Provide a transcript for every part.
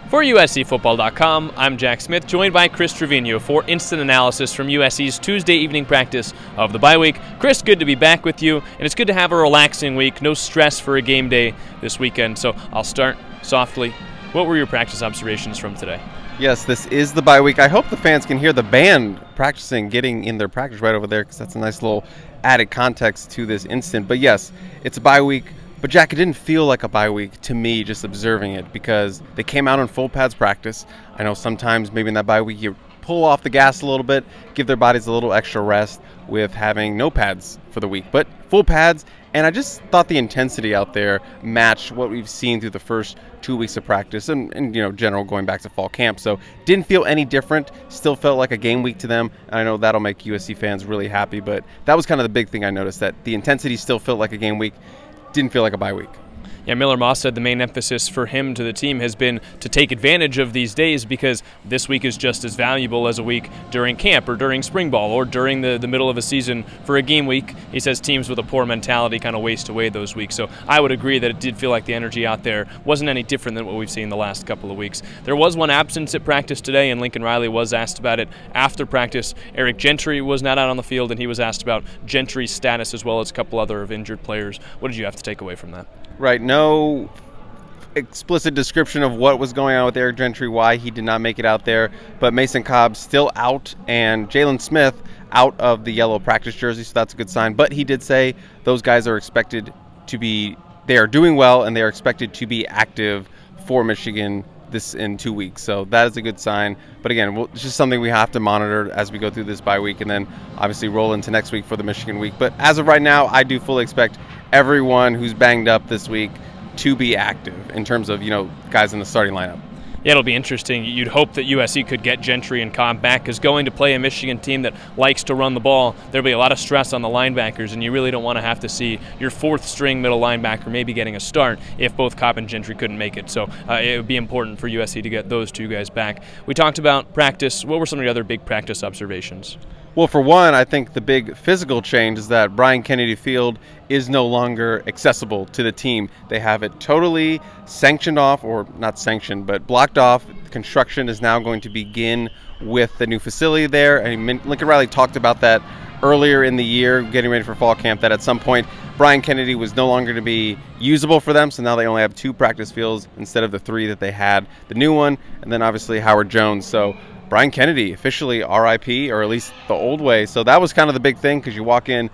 For USCFootball.com, I'm Jack Smith, joined by Chris Treviño for instant analysis from USC's Tuesday evening practice of the bye week. Chris, good to be back with you, and it's good to have a relaxing week. No stress for a game day this weekend, so I'll start softly. What were your practice observations from today? Yes, this is the bye week. I hope the fans can hear the band practicing, getting in their practice right over there, because that's a nice little added context to this instant. But yes, it's a bye week. But Jack, it didn't feel like a bye week to me just observing it, because they came out in full pads practice. I know sometimes maybe in that bye week you pull off the gas a little bit, give their bodies a little extra rest with having no pads for the week, but full pads. And I just thought the intensity out there matched what we've seen through the first 2 weeks of practice and general going back to fall camp. So didn't feel any different. Still felt like a game week to them. I know that'll make USC fans really happy, but that was kind of the big thing I noticed, that the intensity still felt like a game week. Didn't feel like a bye week. Yeah, Miller Moss said the main emphasis for him to the team has been to take advantage of these days, because this week is just as valuable as a week during camp or during spring ball or during the middle of a season for a game week. He says teams with a poor mentality kind of waste away those weeks. So I would agree that it did feel like the energy out there wasn't any different than what we've seen the last couple of weeks. There was one absence at practice today, and Lincoln Riley was asked about it after practice. Eric Gentry was not out on the field, and he was asked about Gentry's status as well as a couple other of injured players. What did you have to take away from that? Right, no explicit description of what was going on with Eric Gentry, why he did not make it out there, but Mason Cobb still out and Jalen Smith out of the yellow practice jersey, so that's a good sign. But he did say those guys are expected to be, they are doing well, and they are expected to be active for Michigan this in 2 weeks, so that is a good sign. But again, it's just something we have to monitor as we go through this bye week, and then obviously roll into next week for the Michigan week. But as of right now, I do fully expect everyone who's banged up this week to be active in terms of guys in the starting lineup. Yeah, it'll be interesting. You'd hope that USC could get Gentry and Cobb back, because going to play a Michigan team that likes to run the ball, there'll be a lot of stress on the linebackers, and you really don't want to have to see your fourth-string middle linebacker maybe getting a start if both Cobb and Gentry couldn't make it. So it would be important for USC to get those two guys back. We talked about practice. What were some of the other big practice observations? Well, for one, I think the big physical change is that Brian Kennedy Field is no longer accessible to the team. They have it totally sanctioned off, or not sanctioned, but blocked off. Construction is now going to begin with the new facility there. And Lincoln Riley talked about that earlier in the year, getting ready for fall camp, that at some point Brian Kennedy was no longer to be usable for them. So now they only have 2 practice fields instead of the 3 that they had. The new one, and then obviously Howard Jones. So Brian Kennedy officially RIP, or at least the old way. So that was kind of the big thing, because you walk in,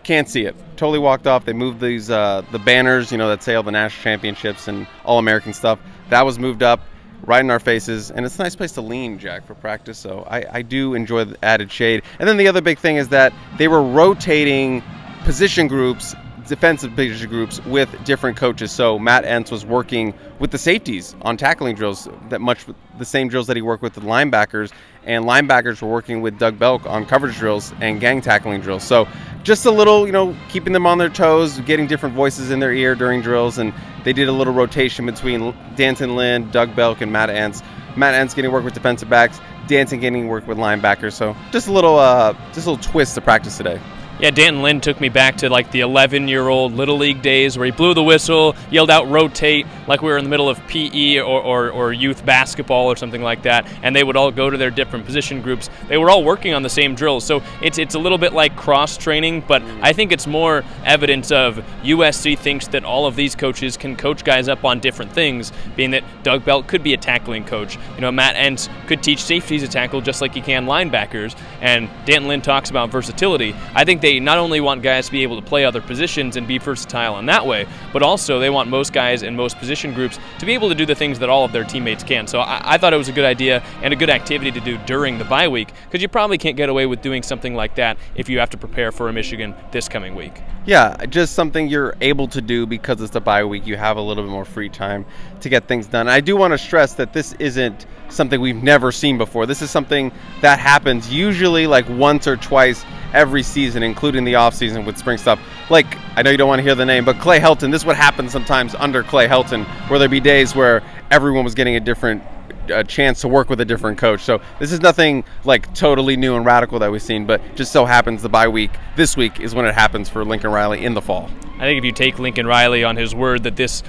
can't see it. Totally walked off. They moved these the banners, that say all the national championships and All-American stuff. That was moved up right in our faces, and it's a nice place to lean, Jack, for practice. So I do enjoy the added shade. And then the other big thing is that they were rotating position groups, defensive position groups, with different coaches. So Matt Entz was working with the safeties on tackling drills, that much the same drills that he worked with the linebackers, and linebackers were working with Doug Belk on coverage drills and gang tackling drills. So just a little, keeping them on their toes, getting different voices in their ear during drills, and they did a little rotation between Danton Lynn, Doug Belk, and Matt Entz. Matt Entz getting work with defensive backs, Danton getting work with linebackers. So just a little twist to practice today. Yeah, Danton Lynn took me back to like the 11-year-old Little League days, where he blew the whistle, yelled out rotate, like we were in the middle of PE or youth basketball or something like that, and they would all go to their different position groups. They were all working on the same drills, so it's a little bit like cross-training, but I think it's more evidence of USC thinks that all of these coaches can coach guys up on different things, being that Doug Belk could be a tackling coach. Matt Entz could teach safeties to tackle just like he can linebackers, and Danton Lynn talks about versatility. I think they not only want guys to be able to play other positions and be versatile in that way, but also they want most guys in most position groups to be able to do the things that all of their teammates can. So I thought it was a good idea and a good activity to do during the bye week, because you probably can't get away with doing something like that if you have to prepare for a Michigan this coming week. Yeah, just something you're able to do because it's the bye week. You have a little bit more free time to get things done. I do want to stress that this isn't something we've never seen before. This is something that happens usually like once or twice every season, including the offseason with spring stuff. Like, I know you don't want to hear the name, but Clay Helton, this is what happens sometimes under Clay Helton, where there'd be days where everyone was getting a different chance to work with a different coach. So this is nothing like totally new and radical that we've seen, but just so happens the bye week this week is when it happens for Lincoln Riley in the fall. I think if you take Lincoln Riley on his word that this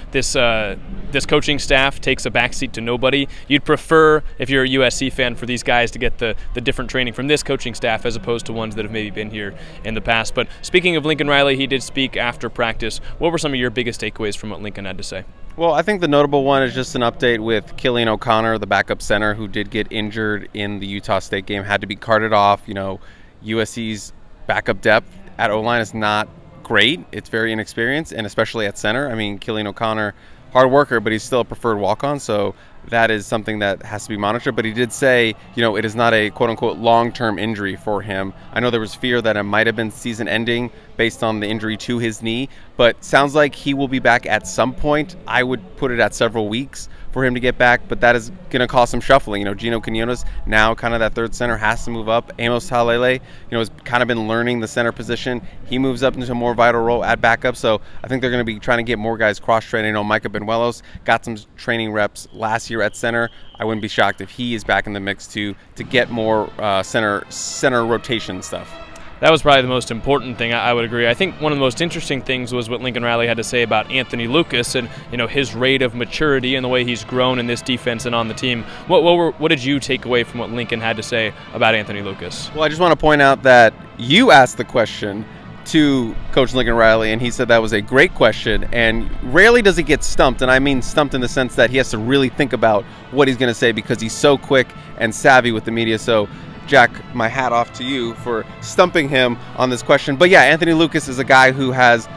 this coaching staff takes a backseat to nobody. You'd prefer, if you're a USC fan, for these guys to get the different training from this coaching staff as opposed to ones that have maybe been here in the past. But speaking of Lincoln Riley, he did speak after practice. What were some of your biggest takeaways from what Lincoln had to say? Well, I think the notable one is just an update with Killian O'Connor, the backup center, who did get injured in the Utah State game, had to be carted off. USC's backup depth at O-line is not great. It's very inexperienced, and especially at center. I mean, Killian O'Connor, hard worker, but he's still a preferred walk-on, so that is something that has to be monitored. But he did say, it is not a quote-unquote long-term injury for him. I know there was fear that it might have been season-ending based on the injury to his knee, but sounds like he will be back at some point. I would put it at several weeks for him to get back, but that is going to cause some shuffling. Gino Quinones, now kind of that third center, has to move up. Amos Talele, has kind of been learning the center position. He moves up into a more vital role at backup, so I think they're going to be trying to get more guys cross-training. Micah Benuelos got some training reps last year at center. I wouldn't be shocked if he is back in the mix to get more center rotation stuff. That was probably the most important thing. I would agree. I think one of the most interesting things was what Lincoln Riley had to say about Anthony Lucas and his rate of maturity and the way he's grown in this defense and on the team. What did you take away from what Lincoln had to say about Anthony Lucas? Well, I just want to point out that you asked the question to Coach Lincoln Riley, and he said that was a great question, and rarely does he get stumped, and I mean stumped in the sense that he has to really think about what he's going to say because he's so quick and savvy with the media. So Jack, my hat off to you for stumping him on this question. But yeah, Anthony Lucas is a guy who has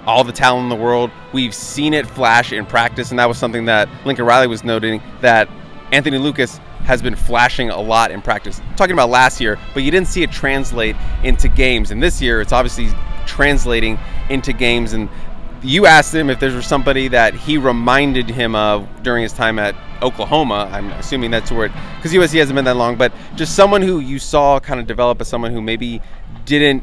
all the talent in the world. We've seen it flash in practice, and that was something that Lincoln Riley was noting, that Anthony Lucas has been flashing a lot in practice. Talking about last year, but you didn't see it translate into games. And this year, it's obviously translating into games. And you asked him if there was somebody that he reminded him of during his time at Oklahoma. I'm assuming that's where because USC hasn't been that long, but just someone who you saw kind of develop as someone who maybe it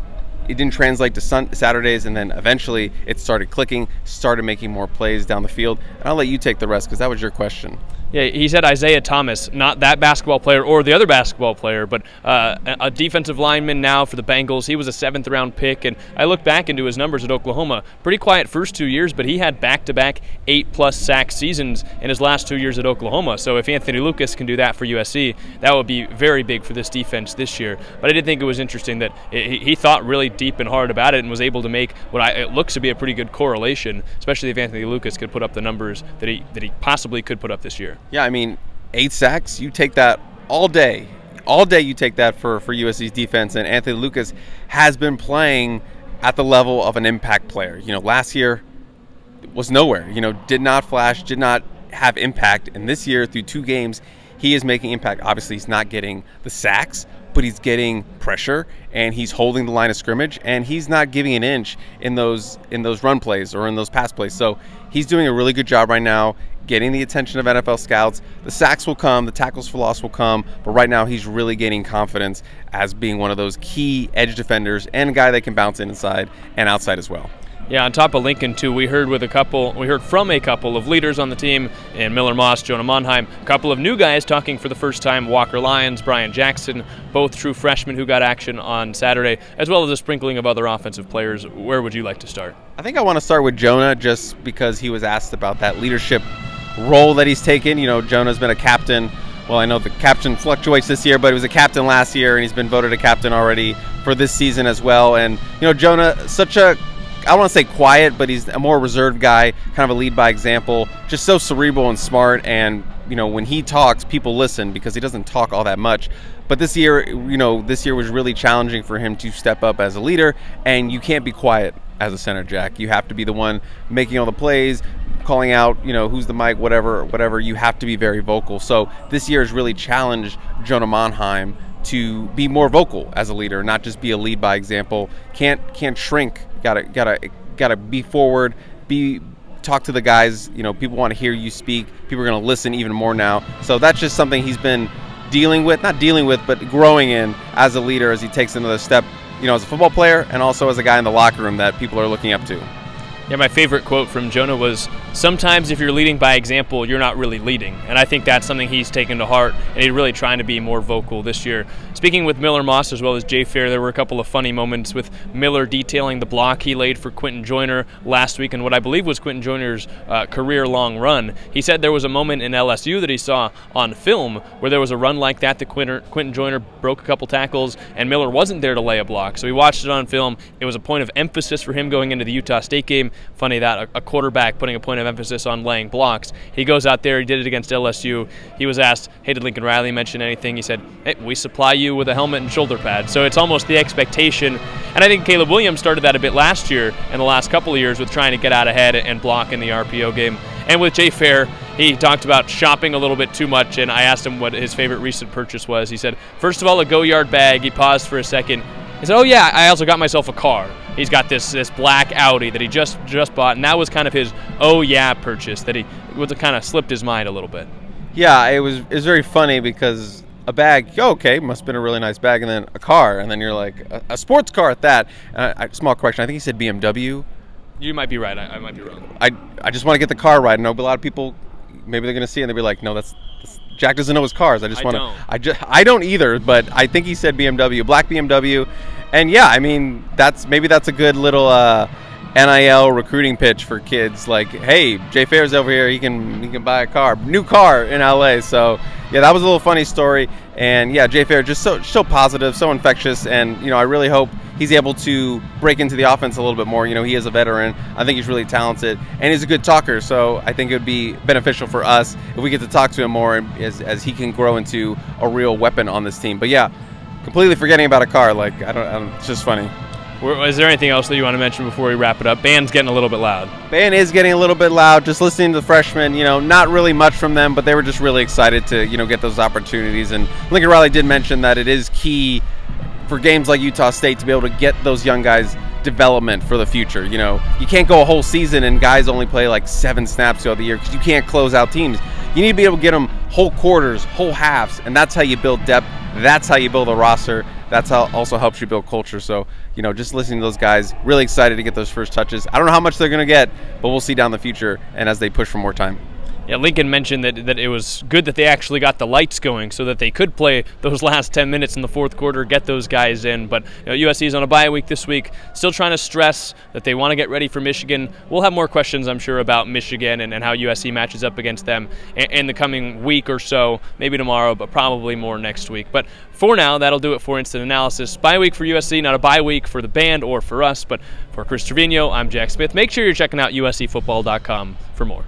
didn't translate to Saturdays, and then eventually it started clicking, started making more plays down the field. And I'll let you take the rest because that was your question. Yeah, he said Isaiah Thomas, not that basketball player or the other basketball player, but a defensive lineman now for the Bengals. He was a 7th-round pick, and I looked back into his numbers at Oklahoma. Pretty quiet first 2 years, but he had back-to-back 8+ sack seasons in his last 2 years at Oklahoma. So if Anthony Lucas can do that for USC, that would be very big for this defense this year. But I did think it was interesting that he thought really deep and hard about it and was able to make it looks to be a pretty good correlation, especially if Anthony Lucas could put up the numbers that he possibly could put up this year. Yeah, I mean, 8 sacks, you take that all day. All day you take that for USC's defense, and Anthony Lucas has been playing at the level of an impact player. Last year was nowhere. Did not flash, did not have impact, and this year through 2 games, he is making impact. Obviously, he's not getting the sacks, but he's getting pressure, and he's holding the line of scrimmage, and he's not giving an inch in those run plays or in those pass plays. So he's doing a really good job right now getting the attention of NFL scouts. The sacks will come, the tackles for loss will come, but right now he's really gaining confidence as being one of those key edge defenders and a guy that can bounce inside and outside as well. Yeah, on top of Lincoln too, we heard from a couple of leaders on the team in Miller Moss, Jonah Monheim, a couple of new guys talking for the first time, Walker Lyons, Bryan Jackson, both true freshmen who got action on Saturday, as well as a sprinkling of other offensive players. Where would you like to start? I think I want to start with Jonah just because he was asked about that leadership role that he's taken. Jonah's been a captain. Well, I know the captain fluctuates this year, but he was a captain last year, and he's been voted a captain already for this season as well. And, Jonah, I don't want to say quiet, but he's a more reserved guy, kind of a lead by example, just so cerebral and smart. And, when he talks, people listen because he doesn't talk all that much. But this year, was really challenging for him to step up as a leader, and you can't be quiet as a center, Jack. You have to be the one making all the plays, calling out, who's the mic, whatever. You have to be very vocal. So this year has really challenged Jonah Monheim to be more vocal as a leader, not just be a lead by example. Can't shrink. Gotta be forward. Talk to the guys. People want to hear you speak. People are going to listen even more now. So that's just something he's been but growing in as a leader as he takes another step, as a football player and also as a guy in the locker room that people are looking up to. Yeah, my favorite quote from Jonah was, "Sometimes if you're leading by example, you're not really leading." And I think that's something he's taken to heart, and he's really trying to be more vocal this year. Speaking with Miller Moss as well as Jay Fair, there were a couple of funny moments with Miller detailing the block he laid for Quentin Joyner last week and what I believe was Quentin Joyner's career-long run. He said there was a moment in LSU that he saw on film where there was a run like that Quentin Joyner broke a couple tackles, and Miller wasn't there to lay a block. So he watched it on film. It was a point of emphasis for him going into the Utah State game. Funny that a quarterback putting a point of emphasis on laying blocks. He goes out there, he did it against LSU. He was asked, hey, did Lincoln Riley mention anything? He said, hey, we supply you with a helmet and shoulder pad. So it's almost the expectation. And I think Caleb Williams started that a bit last year and the last couple of years with trying to get out ahead and block in the RPO game. And with Jay Fair, he talked about shopping a little bit too much, and I asked him what his favorite recent purchase was. He said, first of all, a Go-Yard bag. He paused for a second. He said, oh, yeah, I also got myself a car. He's got this black Audi that he just bought, and that was kind of his oh, yeah purchase that he kind of slipped his mind a little bit. Yeah, it was very funny because a bag, okay, must have been a really nice bag, and then a car, and then you're like, a sports car at that. Small correction, I think he said BMW. You might be right. I might be wrong. I just want to get the car right. I know, but a lot of people, maybe they're going to see it and they'll be like, no, that's Jack doesn't know his cars. I don't either, but I think he said BMW, black BMW. And yeah, I mean, maybe that's a good little NIL recruiting pitch for kids. Like, hey, Jay Fair's over here. He can buy a car, new car in LA. So yeah, that was a little funny story. And yeah, Jay Fair just so positive, so infectious. And you know, I really hope he's able to break into the offense a little bit more. You know, he is a veteran. I think he's really talented, and he's a good talker. So I think it would be beneficial for us if we get to talk to him more as he can grow into a real weapon on this team. But yeah, completely forgetting about a car. Like, I don't it's just funny. Is there anything else that you want to mention before we wrap it up? Band's getting a little bit loud. Band is getting a little bit loud. Just listening to the freshmen, you know, not really much from them, but they were just really excited to, you know, get those opportunities. And Lincoln Riley did mention that it is key for games like Utah State to be able to get those young guys development for the future. You know, you can't go a whole season and guys only play like 7 snaps throughout the year because you can't close out teams. You need to be able to get them whole quarters, whole halves, and that's how you build depth. That's how you build a roster. That's how also helps you build culture. So, you know, just listening to those guys, really excited to get those first touches. I don't know how much they're going to get, but we'll see down the future and as they push for more time. Yeah, Lincoln mentioned that it was good that they actually got the lights going so that they could play those last 10 minutes in the fourth quarter, get those guys in. But you know, USC is on a bye week this week, still trying to stress that they want to get ready for Michigan. We'll have more questions, I'm sure, about Michigan and how USC matches up against them in the coming week or so, maybe tomorrow, but probably more next week. But for now, that'll do it for Instant Analysis. Bye week for USC, not a bye week for the band or for us, but for Chris Treviño, I'm Jack Smith. Make sure you're checking out USCfootball.com for more.